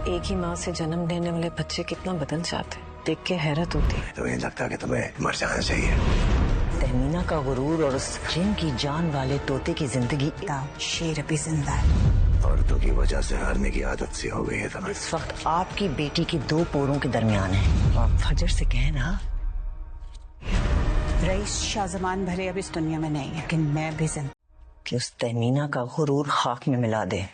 एक ही माँ से जन्म लेने वाले बच्चे कितना बदल जाते हैं, देख के हैरत होती है। तो ये लगता है कि तुम्हें मर जाना चाहिए। तहमीना का गुरूर और उस जिन की जान वाले तोते की जिंदगी, शेर अभी जिंदा है। औरतों की वजह से हारने की आदत सी हो गई है तुम्हें। इस वक्त आपकी बेटी के दो पोरों के दरमियान है। तो आप फजर से कहें ना, रईस शाहजमान भले अब इस दुनिया में नहीं है, लेकिन मैं भी जिंदा, कि उस तहमीना का गुरूर खाक में मिला दे,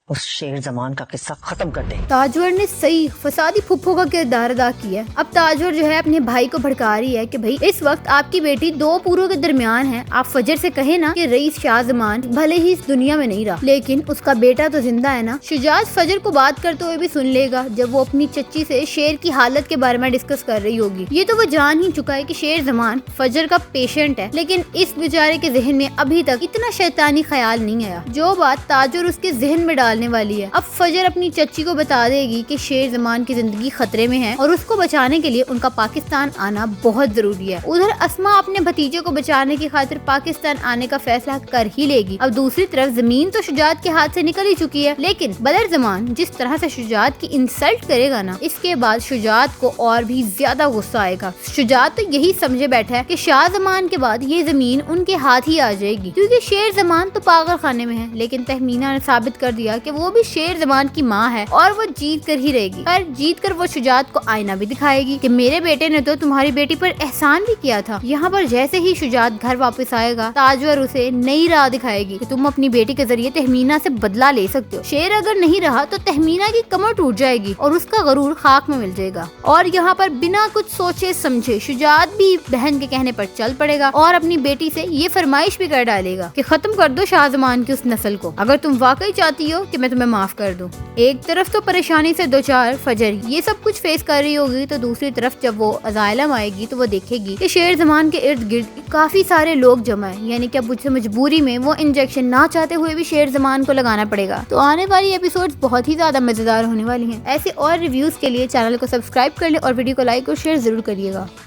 उस शेर जमान का किस्सा खत्म कर दे। ताजवर ने सही फसादी फुप्पो का किरदार अदा किया है। अब ताजवर जो है अपने भाई को भड़का रही है कि भाई इस वक्त आपकी बेटी दो पूरों के दरमियान है। आप फजर से कहे ना कि रईस शाहजमान भले ही इस दुनिया में नहीं रहा, लेकिन उसका बेटा तो जिंदा है ना। शुजात फजर को बात करते हुए भी सुन लेगा जब वो अपनी चच्ची से शेर की हालत के बारे में डिस्कस कर रही होगी। ये तो वो जान ही चुका है कि शेर जमान फजर का पेशेंट है, लेकिन इस बेचारे के जहन में अभी तक इतना शैतानी ख्याल नहीं आया जो बात ताजवर उसके जहन में डालने वाली है। अब फजर अपनी चच्ची को बता देगी कि शेर जमान की जिंदगी खतरे में है और उसको बचाने के लिए उनका पाकिस्तान आना बहुत जरूरी है। उधर अस्मा अपने भतीजे को बचाने की खातिर पाकिस्तान आने का फैसला कर ही लेगी। अब दूसरी तरफ जमीन तो शुजात के हाथ से निकल ही चुकी है, लेकिन बदर जमान जिस तरह से शुजात की इंसल्ट करेगा ना, इसके बाद शुजात को और भी ज्यादा गुस्सा आएगा। शुजात तो यही समझे बैठा है कि शाह जमान के बाद ये जमीन उनके हाथ ही आ जाएगी, क्योंकि शेर जमान तो पागल खाने में है। लेकिन तहमीना ने साबित कर दिया कि वो भी शेर जमान की माँ है और वो जीत कर ही रहेगी। पर जीत कर वो शुजात को आईना भी दिखाएगी कि मेरे बेटे ने तो तुम्हारी बेटी पर एहसान भी किया था। यहाँ पर जैसे ही शुजात घर वापस आएगा, ताजवर उसे नई राह दिखाएगी कि तुम अपनी बेटी के जरिए तहमीना से बदला ले सकते हो। शेर अगर नहीं रहा तो तहमीना की कमर टूट जाएगी और उसका गरूर खाक में मिल जाएगा। और यहाँ पर बिना कुछ सोचे समझे शुजात भी बहन के कहने पर चल पड़ेगा और अपनी बेटी से ये फरमाइश भी कर डालेगा कि खत्म कर दो शाहजमान की उस नस्ल को, अगर तुम वाकई चाहती हो कि मैं तुम्हें माफ कर दूं। एक तरफ तो परेशानी से दो चार फजर ये सब कुछ फेस कर रही होगी, तो दूसरी तरफ जब वो अजाइलम आएगी तो वो देखेगी कि शेर जमान के इर्द गिर्द काफी सारे लोग जमा है, यानी कि अब उससे मजबूरी में वो इंजेक्शन ना चाहते हुए भी शेर जमान को लगाना पड़ेगा। तो आने वाली एपिसोड्स बहुत ही ज्यादा मजेदार होने वाली हैं। ऐसे और रिव्यूज के लिए चैनल को सब्सक्राइब कर ले और वीडियो को लाइक और शेयर जरूर करिएगा।